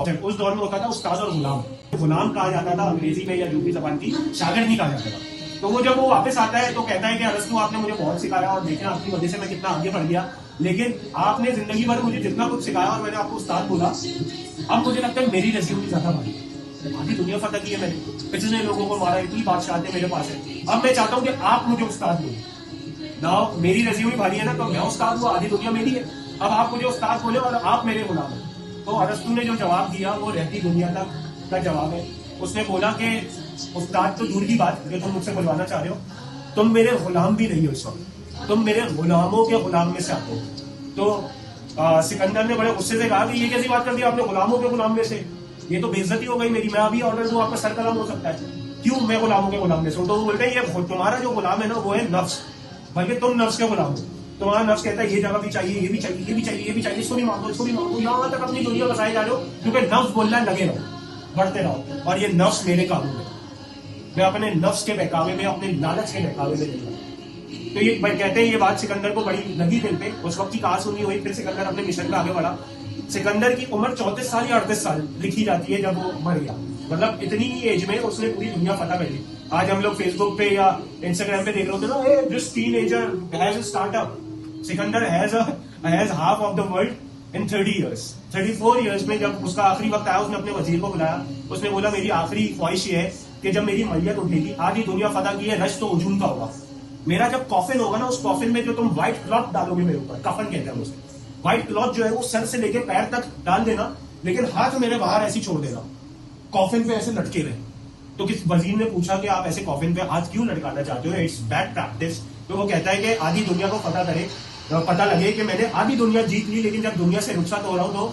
उस दौर में होता था उस्ताद और गुलाम। गुलाम कहा जाता था अंग्रेजी में या यूपी जबान की, शागिर्द नहीं कहा जाता था। तो वो जब वो वापस आता है तो कहता है कि अरस्तु आपने मुझे बहुत सिखाया और देखें आपकी वजह से मैं कितना आगे बढ़ गया, लेकिन आपने जिंदगी भर मुझे जितना कुछ सिखाया और मैंने आपको उस्ताद बोला, अब मुझे लगता है मेरी रेज्यूम ज्यादा भारी है। आधी दुनिया फतह की है मैंने, इतने लोगों को मारा, इतनी बादशाहतें मेरे पास है, अब मैं चाहता हूँ कि आप मुझे उस्ताद बोले ना। मेरी रेज्यूम भारी है ना, तो मैं उस्ताद हूँ, आधी दुनिया मेरी है, अब आप मुझे उस्ताद बोले और आप मेरे गुलाम हैं। तो अरस्तु ने जो जवाब दिया वो रहती दुनिया तक का जवाब है। उसने बोला कि उस्ताद तो दूर की बात, जो तुम मुझसे बुलवाना चाह रहे हो, तुम मेरे गुलाम भी नहीं हो इस वक्त, तुम मेरे गुलामों के गुलाम में से आते हो। तो सिकंदर ने बड़े गुस्से से कहा कि ये कैसी बात कर दी आपने, गुलामों के गुलाम में से, ये तो बेइज्जती हो गई मेरी, मैं अभी ऑर्डर दूं आपका सर कलम हो सकता है, क्यों मैं गुलामों के गुलाम में से हूं। तो वो बोलते हैं ये तुम्हारा जो गुलाम है ना वो है नफ्स, बल्कि तुम नफ्स के गुलाम हो। तुम्हारा नफ्स कहता है ये जगह भी चाहिए, ये भी चाहिए, ये भी चाहिए, ये भी चाहिए, इसको भी मांगो, इसको भी मांगो, यहाँ तक अपनी दुनिया बसाए जा रहे हो, क्योंकि नफ्स बोल रहा है लगे रहो, बढ़ते रहो, और ये नफ्स मेरे काबू में, मैं अपने नफ्स के बहकावे में, अपने लालच के बहकावे में नहीं। तो ये कहते हैं ये बात सिकंदर को बड़ी लगी दिल पे, उस वक्त की कहा सुनी हुई, फिर सिकंदर अपने मिशन का आगे बढ़ा। सिकंदर की उम्र 34 साल या 38 साल लिखी जाती है जब वो मर गया, मतलब इतनी ही एज में उसने पूरी दुनिया फतह कर ली। आज हम लोग फेसबुक पे या इंस्टाग्राम पे देख रहे होते ना, this teenager has a startup, Sikandar has half of the world in 30 years। 34 years में जब उसका आखिरी वक्त आया, उसने अपने वजीर को बुलाया, उसने बोला मेरी आखिरी ख्वाहिश ये है कि जब मेरी मैयत उठेगी, आधी दुनिया फतह की है, रश तो उजून का होगा, मेरा जब कॉफिन होगा ना, उस कॉफिन में जो तुम व्हाइट क्लॉथ डालोगे मेरे ऊपर, कफन कहते हैं उसे, व्हाइट क्लॉथ जो है वो सर से लेके पैर तक डाल देना, लेकिन हाथ मेरे बाहर ऐसे छोड़ देना, कॉफिन पे ऐसे लटके रहे। तो किस वजीर ने पूछा कि आप ऐसे कॉफिन पे हाथ क्यों लटकाना चाहते हो, इट्स बैड प्रैक्टिस। तो वो कहता है कि आधी दुनिया को पता लगे कि मैंने आधी दुनिया जीत ली, लेकिन जब दुनिया से रुखसत हो रहा हूं तो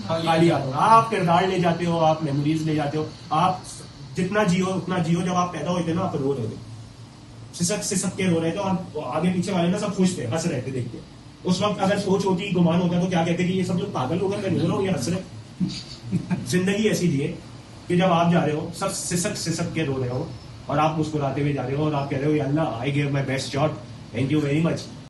खाली आ रहा हूं। आप किरदार ले जाते हो, आप मेमोरीज ले जाते हो, आप जितना जियो उतना जियो। जब आप पैदा होते ना, आप रो रहे थे, सिसक के रो रहे थे, और आगे पीछे वाले ना सब खुश थे, हंस रहे थे देख के। उस वक्त अगर सोच होती, गुमान होता, तो क्या कहते कि ये सब लोग पागल हो गए, मैं रो रहा हूँ, ये हंस रहे। जिंदगी ऐसी जिए कि जब आप जा रहे हो, सब सिसक के रो रहे हो, और आप मुस्कुराते हुए जा रहे हो, और आप कह रहे हो Allah I give my best shot, thank you very much.